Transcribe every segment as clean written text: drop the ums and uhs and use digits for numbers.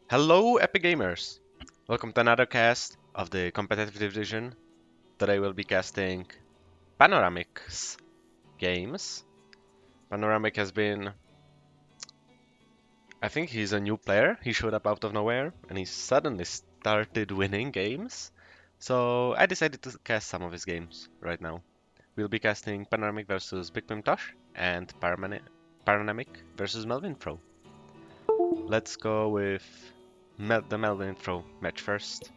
Hello, Epic Gamers! Welcome to another cast of the competitive division. Today we'll be casting Panoramic's games. Panoramic has been... I think he's a new player. He showed up out of nowhere and he suddenly started winning games. So I decided to cast some of his games right now. We'll be casting Panoramic versus BigPimpTosh and Panoramic versus Melvinfro. Let's go with the Melvinfro match first.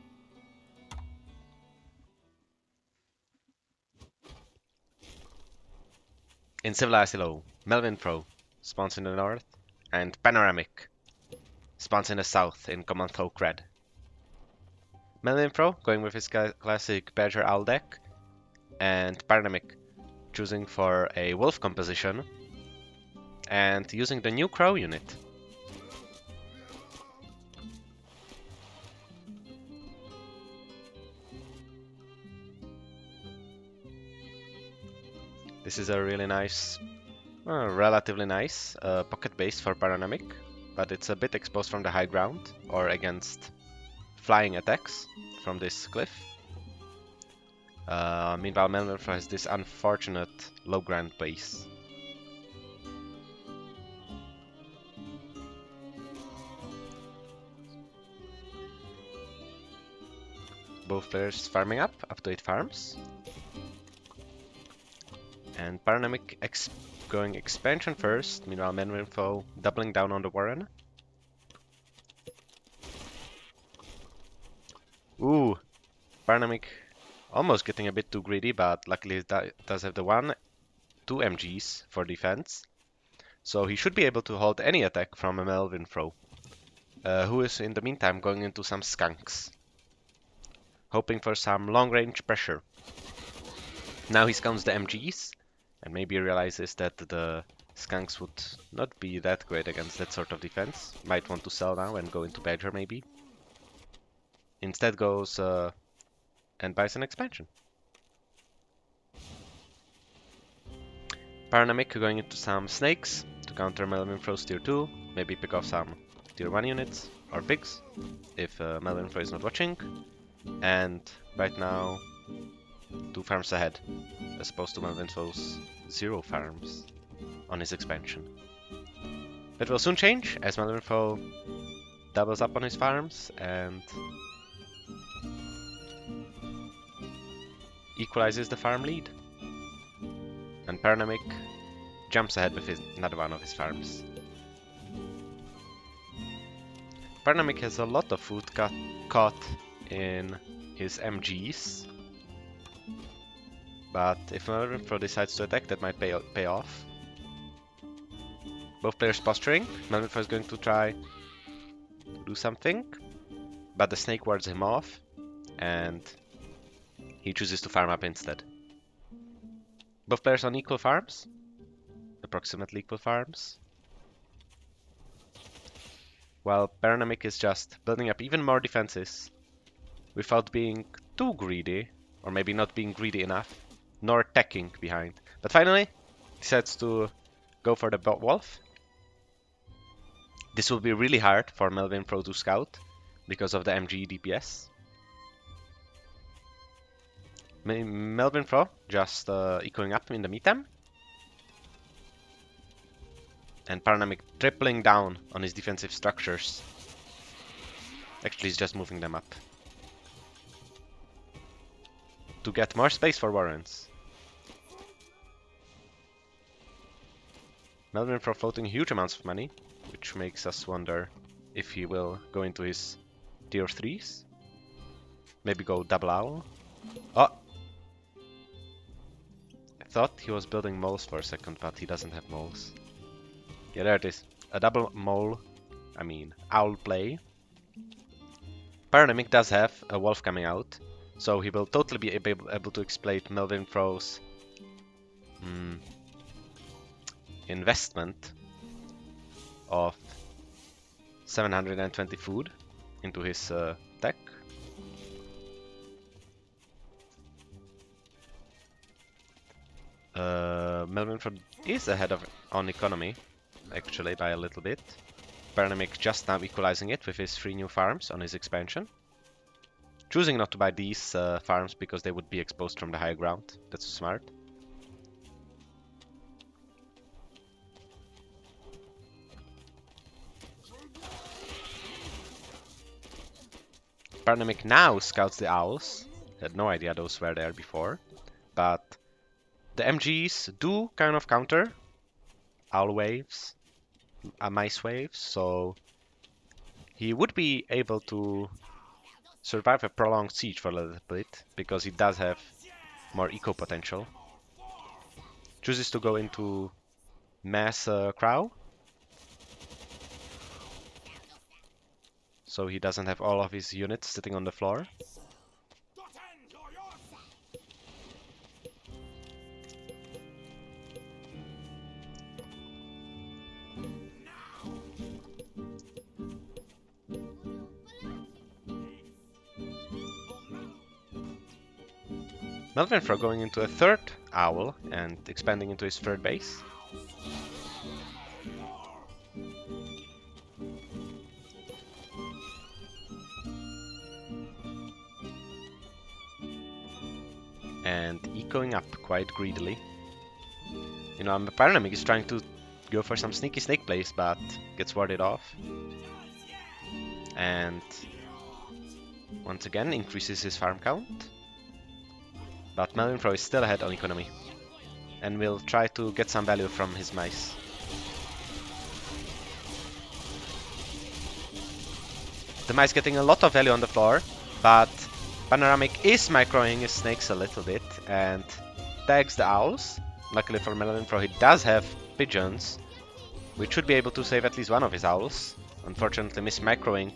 In Civilized Hello, Melvinfro spawns in the north, and Panoramic spawns in the south in Command Folk Red. Melvinfro going with his classic Badger Owl deck, and Panoramic choosing for a Wolf composition and using the new Crow unit. This is a really nice, relatively nice pocket base for Panoramic, but it's a bit exposed from the high ground or against flying attacks from this cliff. Meanwhile, Melvinfro has this unfortunate low ground base. Both players farming up to 8 farms. And Panoramic going expansion first, meanwhile Melvinfro doubling down on the Warren. Ooh, Panoramic almost getting a bit too greedy, but luckily it does have the 2 MGs for defense. So he should be able to hold any attack from a Melvinfro, who is in the meantime going into some skunks, hoping for some long-range pressure. Now he scouts the MGs, and maybe realizes that the skunks would not be that great against that sort of defense. Might want to sell now and go into Badger maybe. Instead goes and buys an expansion. Panoramic going into some snakes to counter Melvinfro's tier 2, maybe pick off some tier 1 units or pigs if Melvinfro is not watching. And right now 2 farms ahead, as opposed to Melvinfro's 0 farms on his expansion. That will soon change as Melvinfro doubles up on his farms and equalizes the farm lead. And Panoramic jumps ahead with another one of his farms. Panoramic has a lot of food caught in his MGs, but if Melvinfro decides to attack, that might pay off. Both players posturing. Melvinfro is going to try to do something, but the snake wards him off, and he chooses to farm up instead. Both players on equal farms, approximately equal farms, while Panoramic is just building up even more defenses without being too greedy, or maybe not being greedy enough, nor attacking behind. But finally, decides to go for the wolf. This will be really hard for Melvinfro to scout because of the MG DPS. Melvinfro just echoing up in the meantime. And Panoramic tripling down on his defensive structures. Actually, he's just moving them up to get more space for warrens. Melvinfro floating huge amounts of money, which makes us wonder if he will go into his tier 3s. Maybe go double owl. Oh! I thought he was building moles for a second, but he doesn't have moles. Yeah, there it is. A double owl play. Panoramic does have a wolf coming out, so he will totally be able to exploit Melvinfro's investment of 720 food into his deck. Melvinfro is ahead on economy, actually, by a little bit. Panoramic just now equalizing it with his 3 new farms on his expansion. Choosing not to buy these farms because they would be exposed from the high ground. That's smart. Panoramic now scouts the owls. Had no idea those were there before. But the MGs do kind of counter owl waves, mice waves, so he would be able to survive a prolonged siege for a little bit, because he does have more eco potential. Chooses to go into mass crow, so he doesn't have all of his units sitting on the floor. Melvinfro going into a third owl and expanding into his third base. And ecoing up quite greedily. You know, Panoramic is trying to go for some sneaky snake plays, but gets warded off. And once again increases his farm count. But Melvinfro is still ahead on economy, and will try to get some value from his mice. The mice getting a lot of value on the floor, but Panoramic is microing his snakes a little bit and tags the owls. Luckily for Melvinfro, he does have pigeons, which should be able to save at least one of his owls. Unfortunately, miss microing,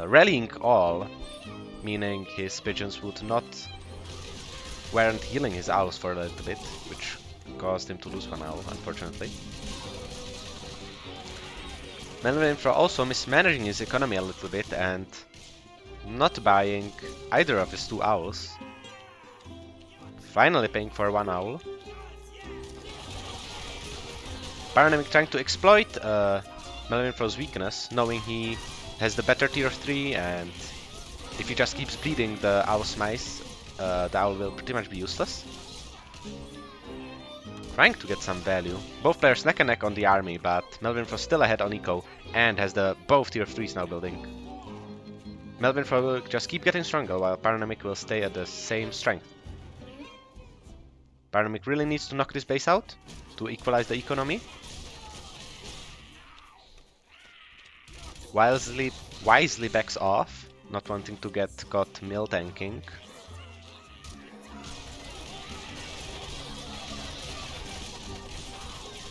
rallying all, meaning his pigeons weren't healing his owls for a little bit, which caused him to lose one owl, unfortunately. Melvinfro also mismanaging his economy a little bit and not buying either of his 2 owls. Finally paying for 1 owl. Panoramic trying to exploit Melvinfro's weakness, knowing he has the better tier 3, and if he just keeps bleeding the owl's mice, the owl will pretty much be useless. Trying to get some value. Both players neck and neck on the army, but Melvinfro still ahead on eco and has the both tier 3s now building. Melvinfro will just keep getting stronger while Panoramic will stay at the same strength. Panoramic really needs to knock this base out to equalize the economy. Wisely backs off, not wanting to get caught mill tanking.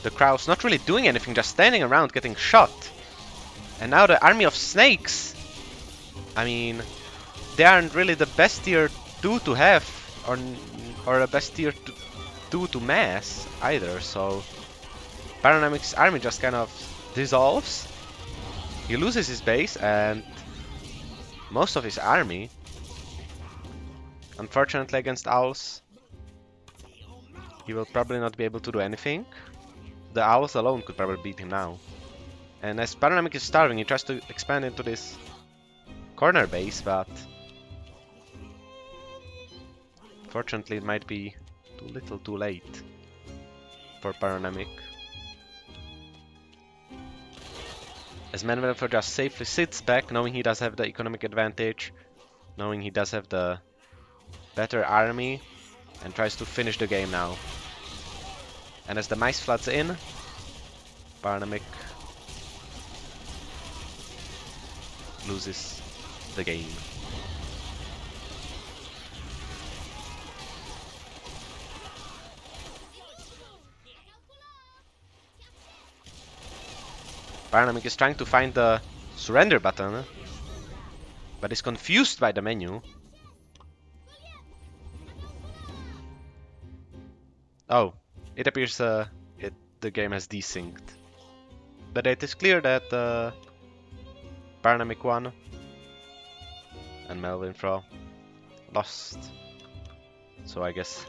The crow's not really doing anything, just standing around getting shot. And now the army of snakes. I mean, they aren't really the best tier 2 to have, or the best tier 2 to mass either, so Panoramic's army just kind of dissolves. He loses his base and most of his army. Unfortunately against owls, he will probably not be able to do anything. The owls alone could probably beat him now. And as Panoramic is starving, he tries to expand into this corner base, but fortunately it might be too little too late for Panoramic. As Melvinfro just safely sits back, knowing he does have the economic advantage, knowing he does have the better army, and tries to finish the game now. And as the mice floods in, Panoramic loses the game. Panoramic is trying to find the surrender button, but is confused by the menu. Oh, it appears the game has desynced. But it is clear that Panoramic won and Melvinfro lost. So I guess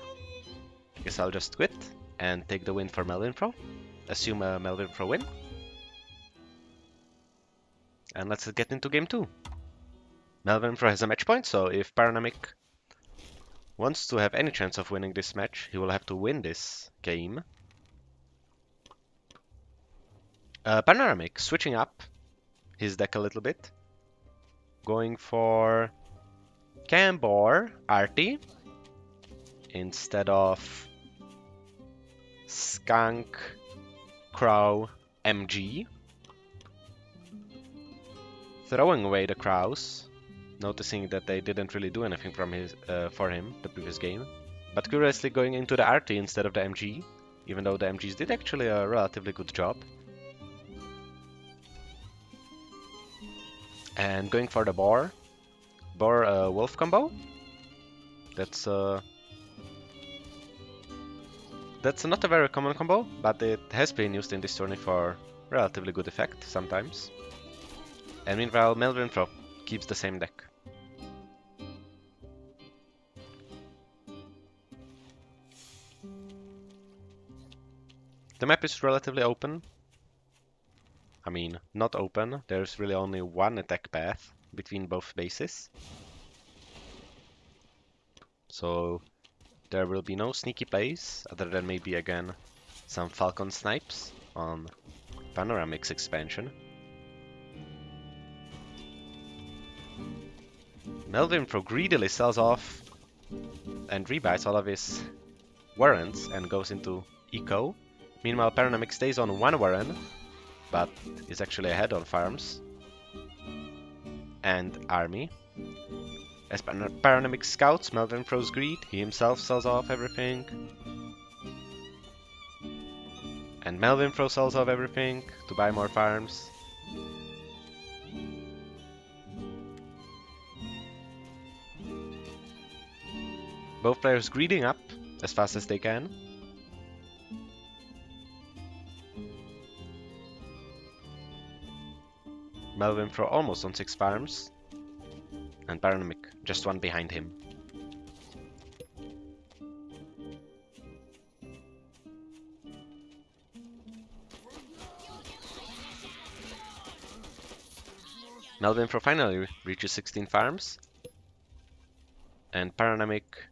I'll just quit and take the win for Melvinfro. Assume a Melvinfro win. And let's get into game 2. Melvinfro has a match point, so if Panoramic wants to have any chance of winning this match, he will have to win this game. Panoramic switching up his deck a little bit. Going for Cambor Artie instead of Skunk Crow MG. Throwing away the crows, noticing that they didn't really do anything for him the previous game, but curiously going into the RT instead of the MG, even though the MGs did actually a relatively good job. And going for the boar wolf combo. That's not a very common combo, but it has been used in this tourney for relatively good effect sometimes. And meanwhile, Melvinfro keeps the same deck. The map is relatively open. I mean, not open. There's really only one attack path between both bases. So there will be no sneaky plays, other than maybe again some Falcon snipes on Panoramic's expansion. Melvinfro greedily sells off and rebuys all of his warrants and goes into eco. Meanwhile, Panoramic stays on one warren, but is actually ahead on farms and army. As Panoramic scouts Melvinfro's greed, he himself sells off everything. And Melvinfro sells off everything to buy more farms. Both players greeding up as fast as they can. Melvinfro almost on 6 farms. And Panoramic just one behind him. Melvinfro finally reaches 16 farms. And Panoramic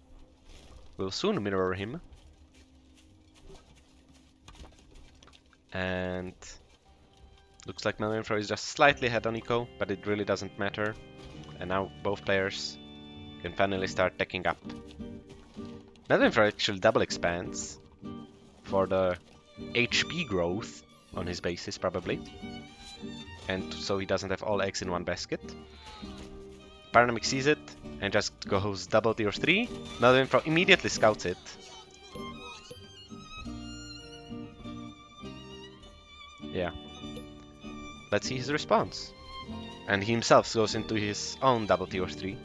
will soon mirror him. And looks like Melvinfro is just slightly ahead on eco, but it really doesn't matter. And now both players can finally start teching up. Melvinfro actually double expands for the HP growth on his bases probably. And so he doesn't have all eggs in one basket. Panoramic sees it and just goes double tier 3. Melvinfro immediately scouts it. Yeah. Let's see his response. And he himself goes into his own double tier 3.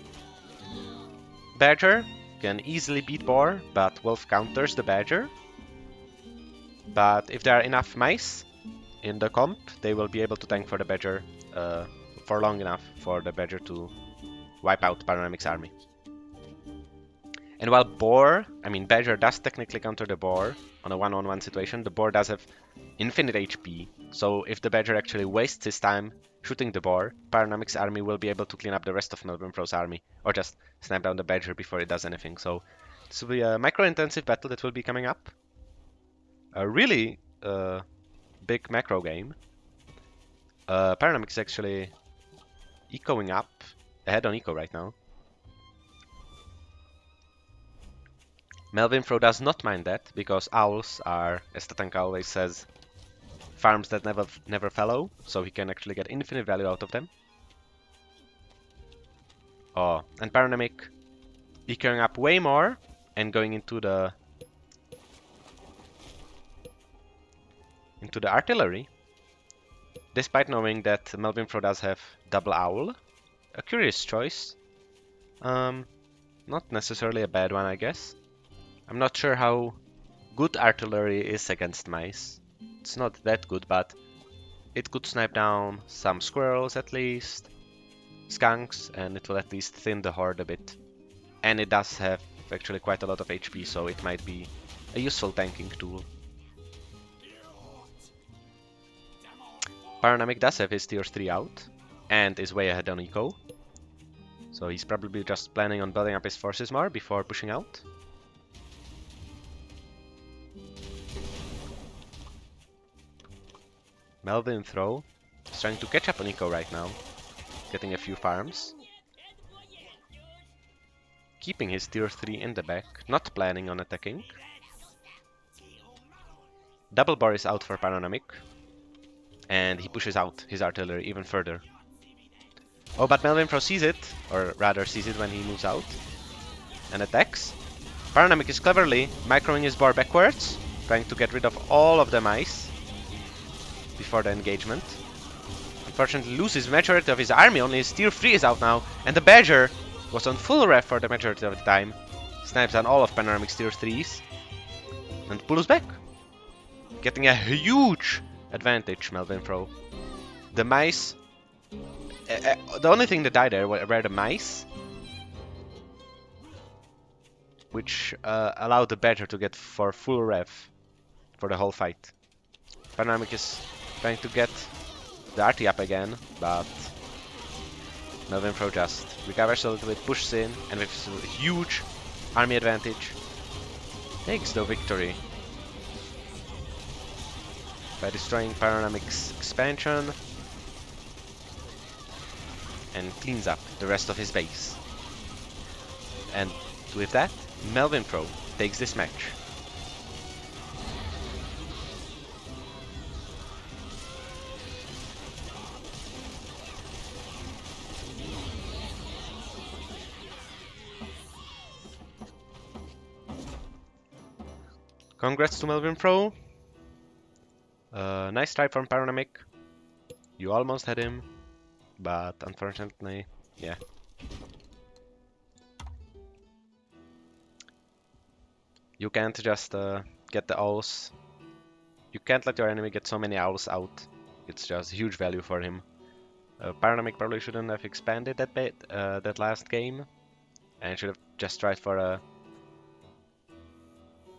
Badger can easily beat Boar, but Wolf counters the Badger. But if there are enough mice in the comp, they will be able to tank for the Badger for long enough for the Badger to wipe out Panoramic's army. And while Badger does technically counter the Boar on a one-on-one situation, the Boar does have infinite HP. So if the Badger actually wastes his time shooting the Boar, Panoramic's army will be able to clean up the rest of Melvinfro's army, or just snipe down the Badger before it does anything. So this will be a micro-intensive battle that will be coming up. A really big macro game. Panoramic is actually ecoing up, ahead on eco right now. Melvinfro does not mind that, because owls are, as Tatanka always says, farms that never fallow, so he can actually get infinite value out of them. Oh, and Panoramic ecoing up way more and going into the artillery, despite knowing that Melvinfro does have double owl. A curious choice. Not necessarily a bad one, I guess. I'm not sure how good artillery is against mice. It's not that good, but it could snipe down some squirrels at least, skunks, and it will at least thin the horde a bit. And it does have actually quite a lot of HP, so it might be a useful tanking tool. Panoramic does have his tier 3 out. and is way ahead on eco. So he's probably just planning on building up his forces more before pushing out. Melvinfro is trying to catch up on eco right now, getting a few farms. Keeping his tier 3 in the back, not planning on attacking. Double bar is out for Panoramic, and he pushes out his artillery even further. Oh, but Melvinfro sees it, or rather sees it when he moves out, and attacks. Panoramic is cleverly microing his bar backwards, trying to get rid of all of the mice before the engagement. Unfortunately loses majority of his army, only his tier 3 is out now, and the Badger was on full ref for the majority of the time. Snipes on all of Panoramic's tier 3s, and pulls back. Getting a huge advantage, Melvinfro. The mice... the only thing that died there were the mice, which allowed the Badger to get for full rev for the whole fight. Panoramic is trying to get the RT up again, but Melvinfro just recovers a little bit, pushes in, and with a huge army advantage, takes the victory by destroying Panoramic's expansion and cleans up the rest of his base. And with that, Melvinfro takes this match. Congrats to Melvinfro. Nice try from Panoramic. You almost had him, but unfortunately, yeah. You can't just get the owls. You can't let your enemy get so many owls out. It's just huge value for him. Panoramic probably shouldn't have expanded that bit, that last game, and should have just tried for a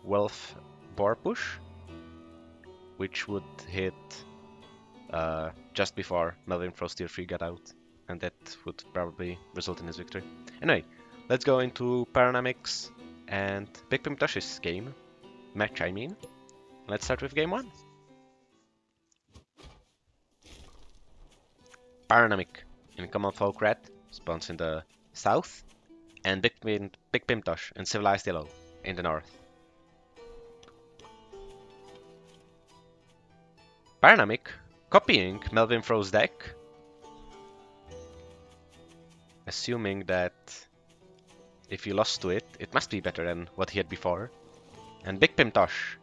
Wealth Boar push, which would hit just before Melvinfro's tier 3 got out, and that would probably result in his victory. Anyway, let's go into Panoramics and BigPimpTosh's match I mean. Let's start with game 1. Panoramic in Common Folk Red spawns in the south, and BigPimpTosh in Civilized Yellow in the north. Panoramic copying Melvinfro's deck, assuming that if he lost to it, it must be better than what he had before. And BigPimpTosh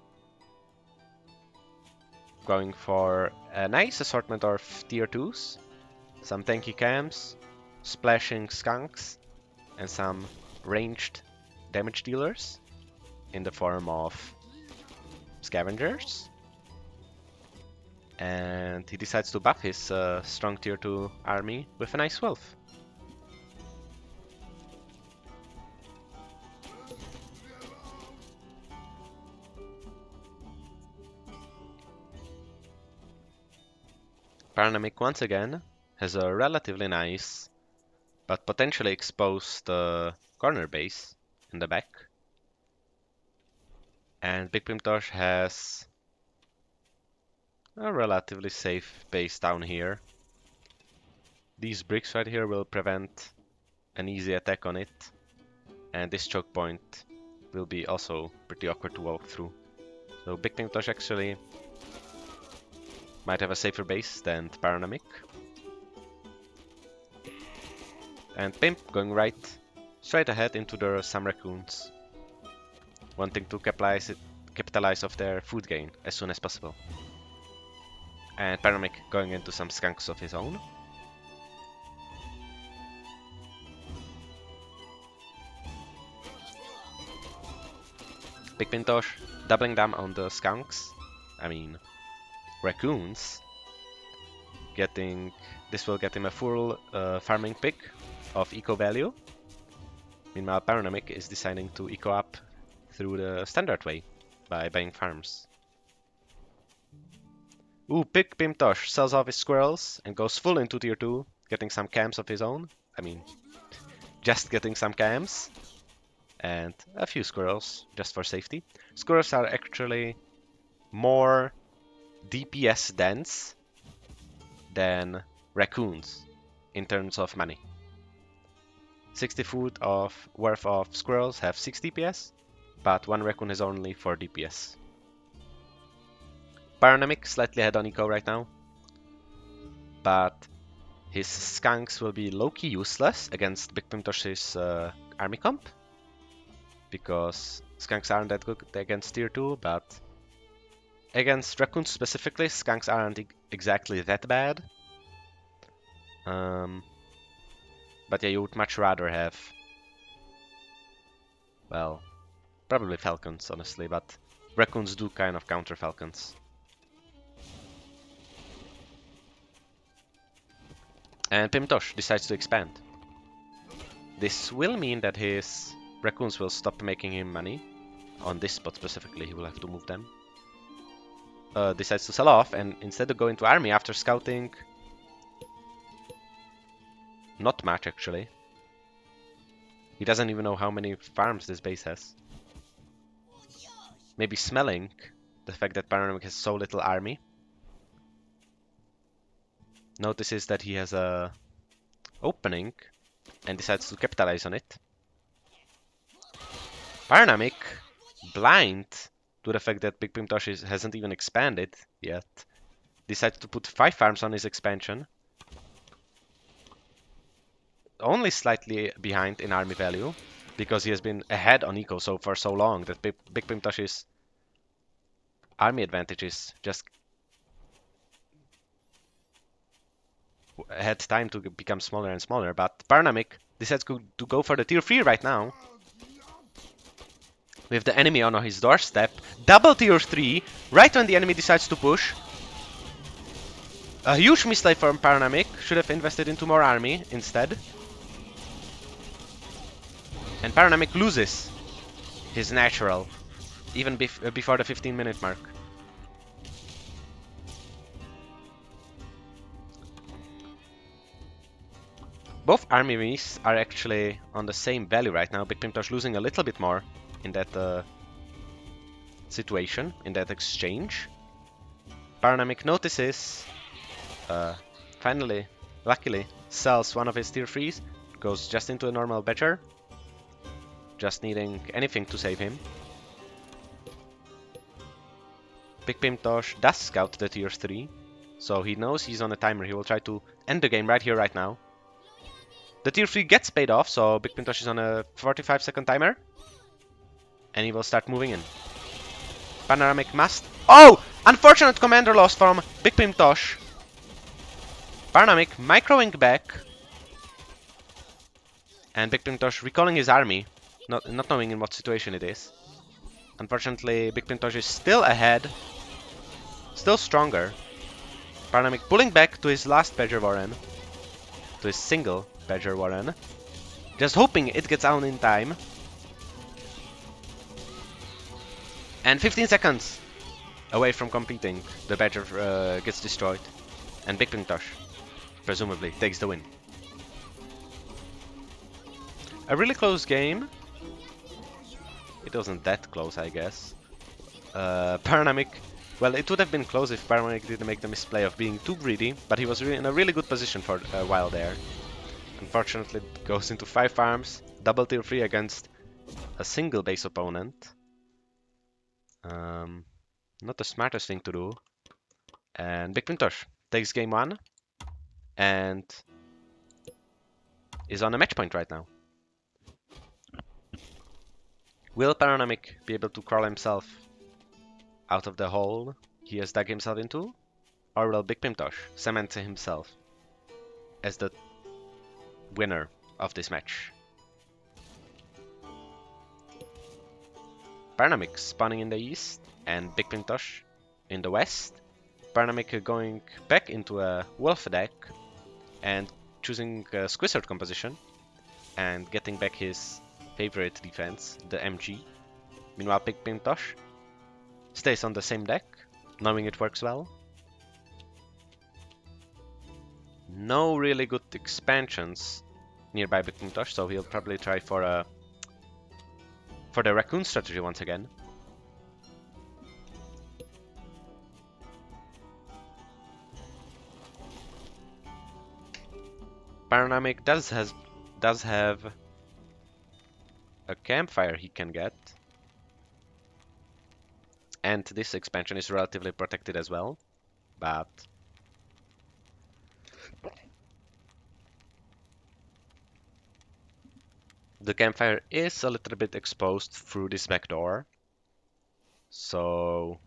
going for a nice assortment of tier 2s, some tanky camps, splashing skunks, and some ranged damage dealers in the form of scavengers. And he decides to buff his strong tier 2 army with a nice wolf. Panoramic once again has a relatively nice but potentially exposed corner base in the back. And BigPimpTosh has a relatively safe base down here. These bricks right here will prevent an easy attack on it, and this choke point will be also pretty awkward to walk through. So BigPimpTosh actually might have a safer base than Panoramic. And Pimp going straight ahead into some raccoons, wanting to capitalize off their food gain as soon as possible. And Panoramic going into some skunks of his own. BigPimpTosh doubling down on the skunks, raccoons. This will get him a full farming pick of eco value. Meanwhile, Panoramic is deciding to eco up through the standard way by buying farms. Ooh, BigPimpTosh sells off his squirrels and goes full into tier 2, getting some camps of his own. I mean, just getting some camps. And a few squirrels, just for safety. Squirrels are actually more DPS dense than raccoons in terms of money. 60 foot of worth of squirrels have 6 DPS, but one raccoon has only 4 DPS. Panoramic slightly ahead on eco right now, but his skunks will be low-key useless against BigPimpTosh's army comp, because skunks aren't that good against tier 2, but against raccoons specifically, skunks aren't exactly that bad. But yeah, you would much rather have, well, probably falcons, honestly, but raccoons do kind of counter falcons. And BigPimpTosh decides to expand. This will mean that his raccoons will stop making him money. On this spot specifically, he will have to move them. Decides to sell off, and instead of going to army after scouting, not much actually. He doesn't even know how many farms this base has. Maybe smelling the fact that Panoramic has so little army. Notices that he has a opening and decides to capitalize on it. Panoramic, blind to the fact that BigPimpTosh hasn't even expanded yet, decides to put 5 farms on his expansion. Only slightly behind in army value, because he has been ahead on eco for so long that BigPimpTosh's army advantage is just had time to become smaller and smaller. But Panoramic decides to go for the tier 3 right now. With the enemy on his doorstep. Double tier 3, right when the enemy decides to push. A huge misplay from Panoramic. Should have invested into more army instead. And Panoramic loses his natural, even before the 15-minute mark. Both armies are actually on the same value right now. BigPimpTosh losing a little bit more in that situation, in that exchange. Panoramic notices, finally, luckily, sells one of his tier 3s, goes just into a normal badger, just needing anything to save him. BigPimpTosh does scout the tier 3, so he knows he's on a timer. He will try to end the game right here, right now. The tier 3 gets paid off, so BigPimpTosh is on a 45-second timer. And he will start moving in. Panoramic must... Oh! Unfortunate commander loss from BigPimpTosh. Panoramic microing back. And BigPimpTosh recalling his army, not knowing in what situation it is. Unfortunately, BigPimpTosh is still ahead. Still stronger. Panoramic pulling back to his last Badger Warren. To his single Badger Warren. Just hoping it gets out in time. And 15 seconds away from completing, the Badger gets destroyed. And BigPimpTosh, presumably, takes the win. A really close game. It wasn't that close, I guess. Panoramic, well, it would have been close if Panoramic didn't make the misplay of being too greedy, but he was in a really good position for a while there. Unfortunately, it goes into 5 farms, double tier 3 against a single base opponent. Not the smartest thing to do. And BigPimpTosh takes game 1 and is on a match point right now. Will Panoramic be able to crawl himself out of the hole he has dug himself into? Or will BigPimpTosh cement himself as the winner of this match? Panoramic spawning in the east and BigPimpTosh in the west. Panoramic going back into a wolf deck and choosing a Squizard composition and getting back his favorite defense, the MG. Meanwhile, BigPimpTosh stays on the same deck, knowing it works well. No really good expansions nearby BigPimpTosh, so he'll probably try for the raccoon strategy once again. Panoramic does have a campfire he can get, and this expansion is relatively protected as well, but the campfire is a little bit exposed through this back door, so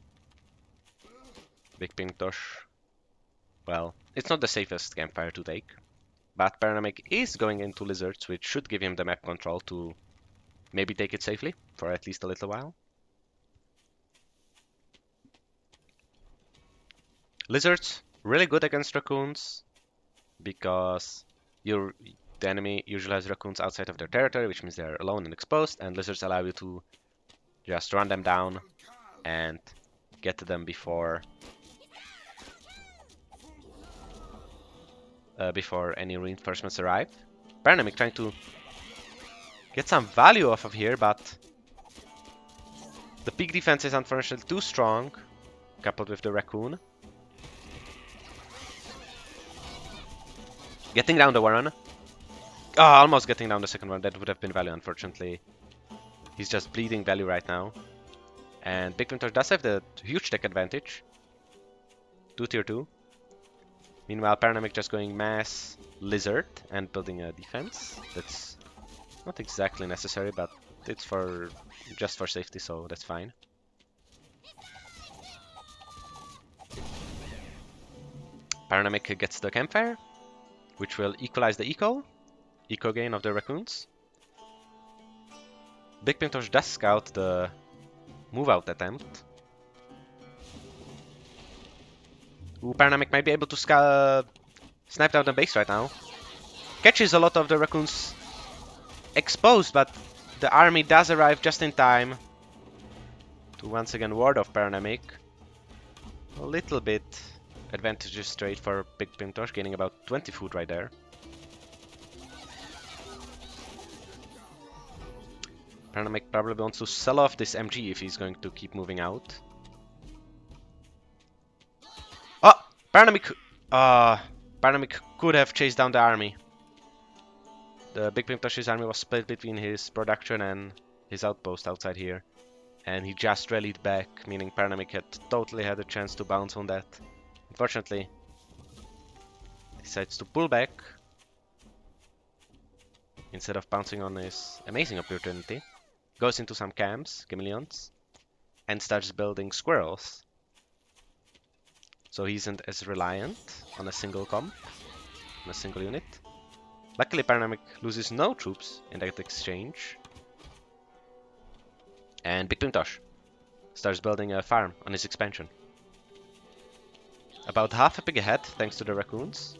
BigPimpTosh, well, it's not the safest campfire to take, but Panoramic is going into lizards, which should give him the map control to maybe take it safely for at least a little while. Lizards, really good against raccoons, because the enemy usually has raccoons outside of their territory, which means they're alone and exposed, and lizards allow you to just run them down and get to them before any reinforcements arrive. Panoramic trying to get some value off of here, but the peak defense is unfortunately too strong, coupled with the raccoon. Getting down the Warren. Oh, almost getting down the second one. That would have been value, unfortunately. He's just bleeding value right now. And BigPimpTosh does have the huge tech advantage. 2 tier 2. Meanwhile, Panoramic just going mass lizard and building a defense. That's not exactly necessary, but it's just for safety, so that's fine. Panoramic gets the campfire, which will equalize the eco gain of the raccoons. BigPimpTosh does scout the move out attempt. Ooh, Panoramic might be able to snipe down the base right now. Catches a lot of the raccoons exposed, but the army does arrive just in time to once again ward off Panoramic. A little bit advantageous straight for BigPimpTosh, gaining about 20 food right there. Panoramic probably wants to sell off this MG if he's going to keep moving out. Oh! Panoramic could have chased down the army. The BigPimpTosh's army was split between his production and his outpost outside here. And he just rallied back, meaning Panoramic had totally had a chance to bounce on that. Unfortunately, decides to pull back instead of pouncing on his amazing opportunity. Goes into some camps, chameleons, and starts building squirrels. So he isn't as reliant on a single comp, on a single unit. Luckily, Panoramic loses no troops in that exchange. And BigPimpTosh starts building a farm on his expansion. About half a pig ahead, thanks to the raccoons.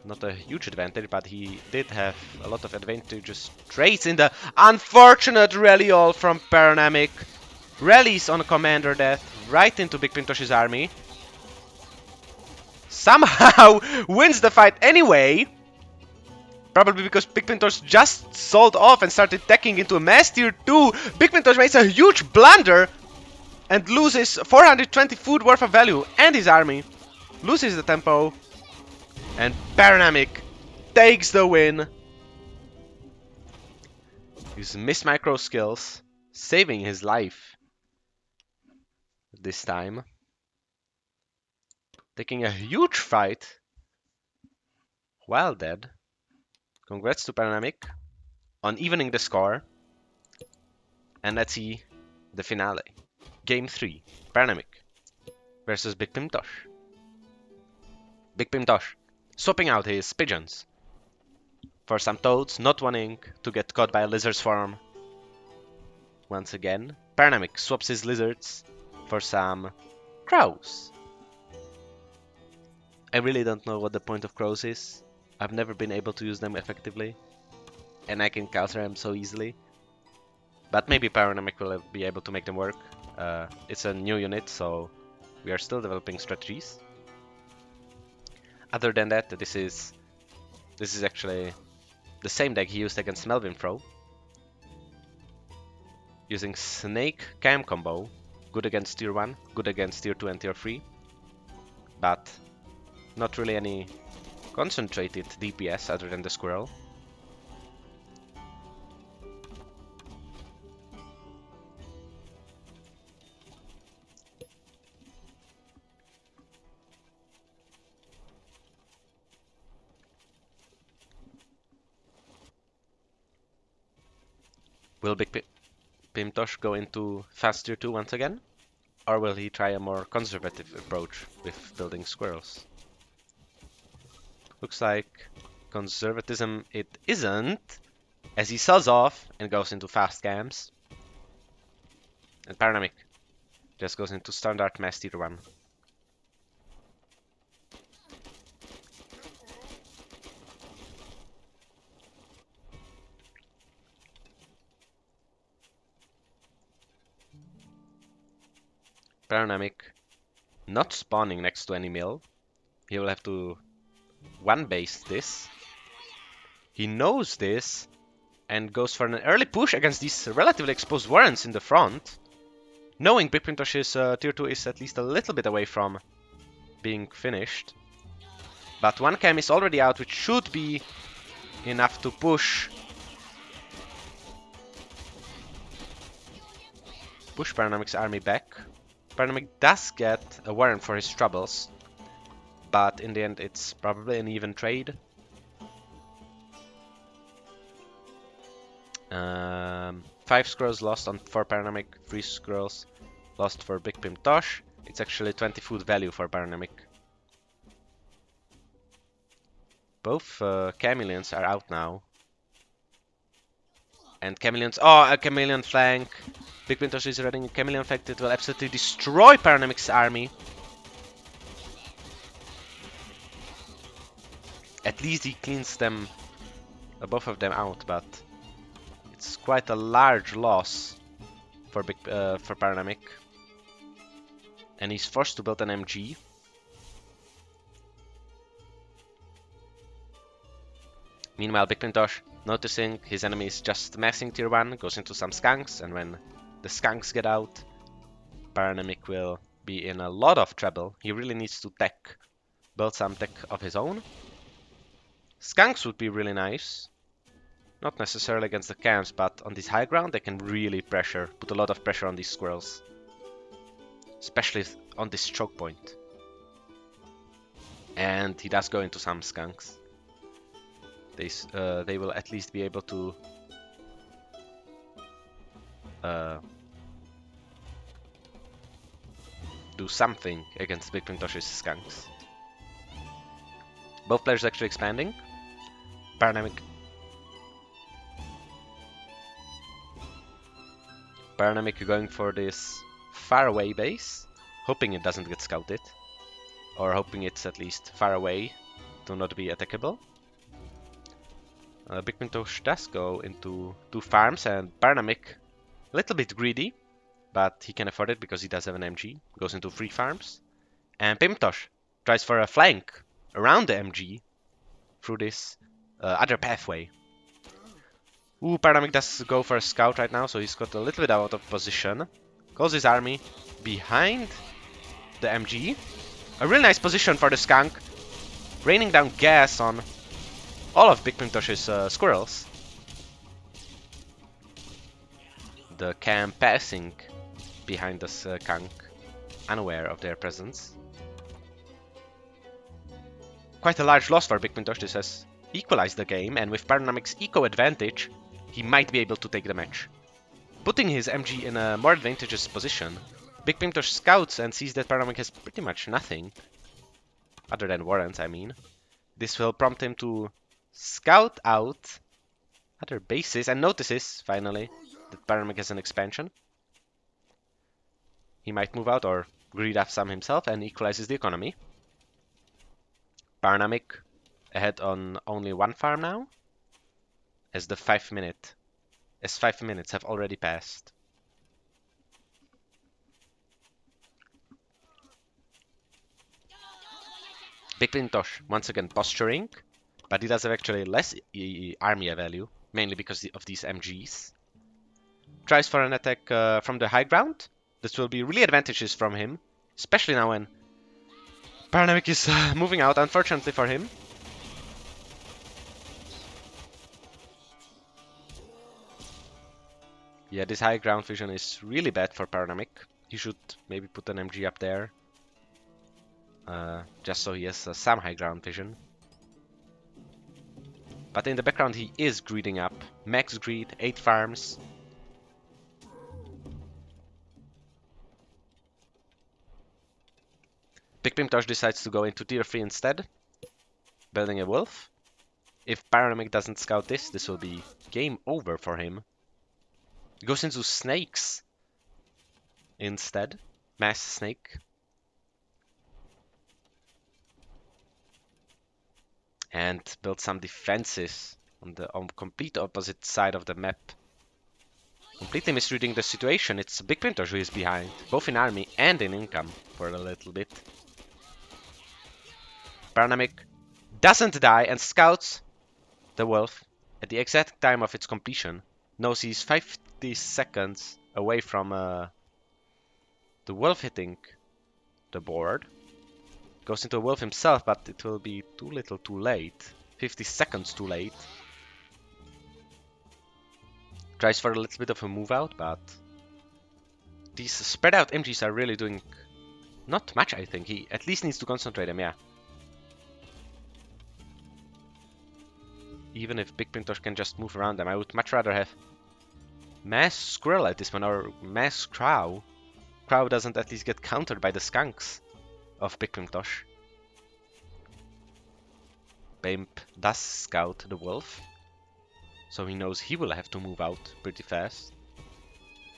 Not a huge advantage, but he did have a lot of advantageous traits in the unfortunate rally all from Panoramic. Rallies on Commander Death right into BigPimpTosh's army. Somehow wins the fight anyway. Probably because BigPimpTosh just sold off and started attacking into a mass tier 2. BigPimpTosh makes a huge blunder and loses 420 food worth of value, and his army loses the tempo. And Panoramic takes the win. His miss micro skills saving his life this time. Taking a huge fight while dead. Congrats to Panoramic on evening the score. And let's see the finale. Game 3. Panoramic versus BigPimpTosh. BigPimpTosh swapping out his pigeons for some toads, not wanting to get caught by a lizard swarm. Once again, Panoramic swaps his lizards for some crows. I really don't know what the point of crows is. I've never been able to use them effectively, and I can counter them so easily. But maybe Panoramic will be able to make them work. It's a new unit, so we are still developing strategies. Other than that, this is actually the same deck he used against Melvinfro. Using Snake Cam combo. Good against tier 1, good against tier 2 and tier 3. But not really any concentrated DPS other than the squirrel. Will BigPimpTosh go into fast tier 2 once again? Or will he try a more conservative approach with building squirrels? Looks like conservatism it isn't, as he sells off and goes into fast cams. And Panoramic just goes into standard mass tier 1. Panoramic not spawning next to any mill. He will have to one base this. He knows this and goes for an early push against these relatively exposed warrants in the front. Knowing BigPimpTosh's tier 2 is at least a little bit away from being finished. But one cam is already out, which should be enough to push Panoramic's army back. Panoramic does get a warrant for his troubles, but in the end it's probably an even trade. 5 squirrels lost for Panoramic, 3 squirrels lost for BigPimpTosh. It's actually 20 food value for Panoramic. Both chameleons are out now. And chameleons, oh, a chameleon flank. BigPimpTosh is running a chameleon flank that will absolutely destroy Panoramic's army. At least he cleans them, both of them out, but it's quite a large loss for Panoramic. And he's forced to build an MG. Meanwhile, BigPimpTosh, noticing his enemy is just massing tier 1, goes into some skunks, and when the skunks get out, Panoramic will be in a lot of trouble. He really needs to build some tech of his own. Skunks would be really nice. Not necessarily against the camps, but on this high ground they can really put a lot of pressure on these squirrels. Especially on this choke point. And he does go into some skunks. They will at least be able to do something against BigPimpTosh's skunks. Both players actually expanding. Panoramic going for this far away base, hoping it doesn't get scouted, or hoping it's at least far away to not be attackable. BigPimpTosh does go into 2 farms, and Panoramic, a little bit greedy, but he can afford it because he does have an MG, goes into 3 farms. And BigPimpTosh tries for a flank around the MG through this other pathway. Ooh, Panoramic does go for a scout right now, so he's got a little bit out of position. Calls his army behind the MG. A really nice position for the skunk, raining down gas on all of BigPimpTosh's squirrels. The cam passing behind the skunk, unaware of their presence. Quite a large loss for BigPimpTosh. This has equalized the game, and with Panoramic's eco advantage, he might be able to take the match. Putting his MG in a more advantageous position, BigPimpTosh scouts and sees that Panoramic has pretty much nothing. Other than warrants, I mean. This will prompt him to scout out other bases and notices, finally, that Panoramic has an expansion. He might move out or greed up some himself and equalizes the economy. Panoramic ahead on only 1 farm now, as 5 minutes have already passed. BigPimpTosh once again posturing, but he does have actually less army value, mainly because of these MGs. Tries for an attack from the high ground. This will be really advantageous from him, especially now when Panoramic is moving out, unfortunately for him. Yeah, this high ground vision is really bad for Panoramic. He should maybe put an MG up there, just so he has some high ground vision. But in the background he is greeding up. Max greed, 8 farms. BigPimpTosh decides to go into tier 3 instead, building a wolf. If Panoramic doesn't scout this, this will be game over for him. He goes into snakes instead. Mass snake. And build some defenses on the complete opposite side of the map. Completely misreading the situation. It's BigPimpTosh who is behind, both in army and in income for a little bit. Panoramic doesn't die and scouts the wolf at the exact time of its completion. Knows he's 50 seconds away from the wolf hitting the board. Goes into a wolf himself, but it will be too little too late. 50 seconds too late. Tries for a little bit of a move out, but these spread out MGs are really doing not much, I think. He at least needs to concentrate them, yeah. Even if BigPimpTosh can just move around them, I would much rather have Mass Squirrel at this one, or Mass Crow. Crow doesn't at least get countered by the skunks of BigPimpTosh. Pimp does scout the wolf, so he knows he will have to move out pretty fast.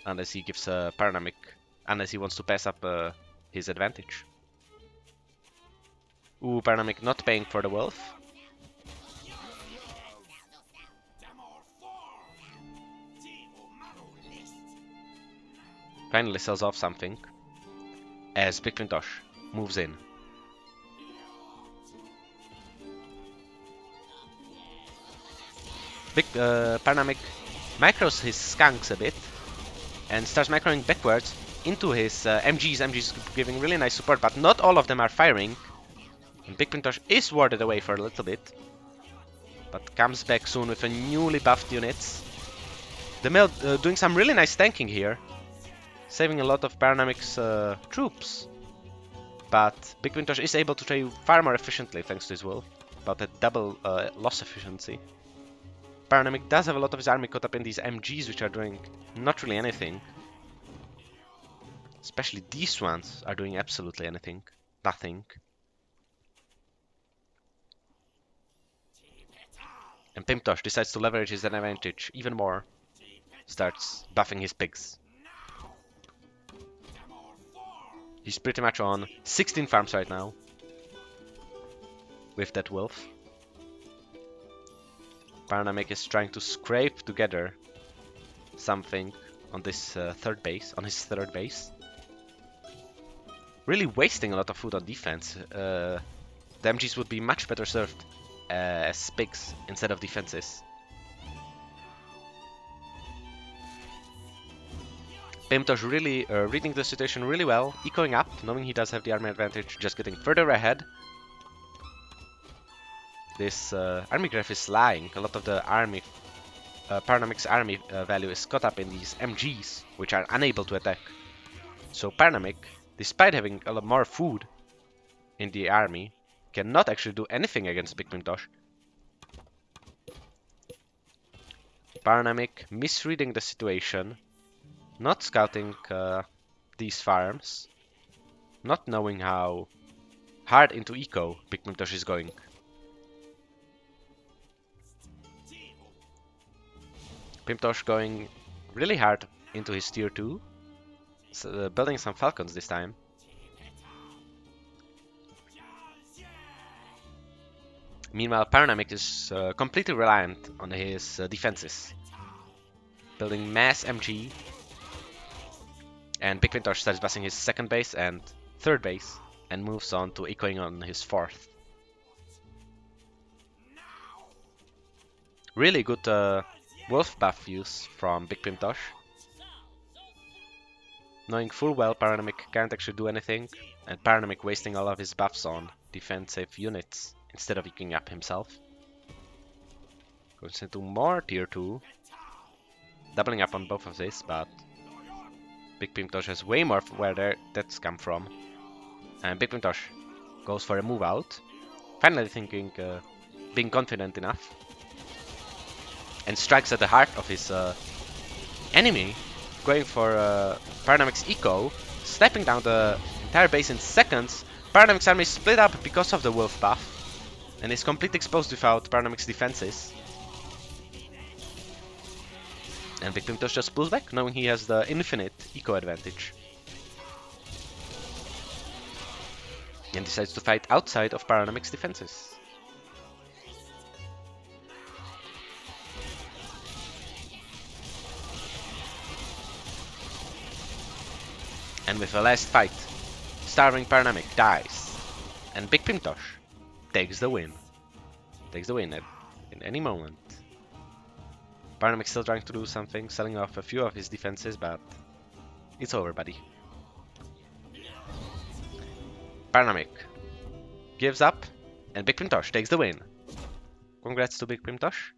Unless he gives a Panoramic, unless he wants to pass up his advantage. Ooh, Panoramic not paying for the wolf. Finally sells off something as BigPimpTosh moves in. Panoramic micros his skunks a bit and starts microing backwards into his MGs. MGs giving really nice support, but not all of them are firing. And BigPimpTosh is warded away for a little bit, but comes back soon with a newly buffed units. The Mel doing some really nice tanking here, saving a lot of Panoramic's troops. But BigPimpTosh is able to trade far more efficiently thanks to his wolf, about a double loss efficiency. Panoramic does have a lot of his army caught up in these MGs, which are doing not really anything. Especially these ones are doing absolutely anything. Nothing. And BigPimpTosh decides to leverage his advantage even more. Starts buffing his pigs. He's pretty much on 16 farms right now with that wolf. Panoramic is trying to scrape together something on this third base, on his third base. Really wasting a lot of food on defense. The MGs would be much better served as pigs instead of defenses. BigPimpTosh really reading the situation really well, ecoing up, knowing he does have the army advantage, just getting further ahead. This army graph is lying. A lot of the army, Panoramic's army value is caught up in these MGs, which are unable to attack. So Panoramic, despite having a lot more food in the army, cannot actually do anything against BigPimpTosh. Panoramic misreading the situation, not scouting these farms, not knowing how hard into eco BigPimpTosh is going. BigPimpTosh going really hard into his tier 2, so, building some falcons this time. Meanwhile, Panoramic is completely reliant on his defenses, building mass MG, and BigPimpTosh starts busting his second base and third base, and moves on to echoing on his fourth. Really good wolf buff use from BigPimpTosh. Knowing full well Panoramic can't actually do anything, and Panoramic wasting all of his buffs on defensive units instead of picking up himself. Goes into more tier 2, doubling up on both of these, but BigPimpTosh has way more where that's come from. And BigPimpTosh goes for a move out, finally thinking, being confident enough, and strikes at the heart of his enemy, going for Panoramic's eco, sniping down the entire base in seconds. Panoramic's army split up because of the wolf buff, and is completely exposed without Panoramic's defenses. And BigPimpTosh just pulls back, knowing he has the infinite eco advantage. And decides to fight outside of Panoramic's defenses. And with the last fight, starving Panoramic dies, and BigPimpTosh takes the win. Takes the win in any moment. Panoramic still trying to do something, selling off a few of his defenses, but it's over, buddy. Panoramic gives up, and BigPimpTosh takes the win. Congrats to BigPimpTosh.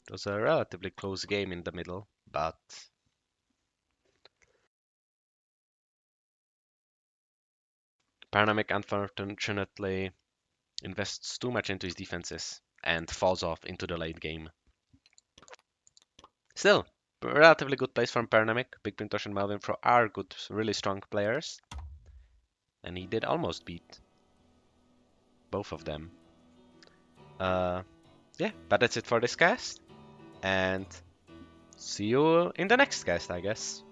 It was a relatively close game in the middle, but Panoramic unfortunately invests too much into his defenses and falls off into the late game. Still, relatively good plays from Panoramic. BigPimpTosh and Melvinfro are good, really strong players. And he did almost beat both of them. Yeah, but that's it for this cast. And see you in the next cast, I guess.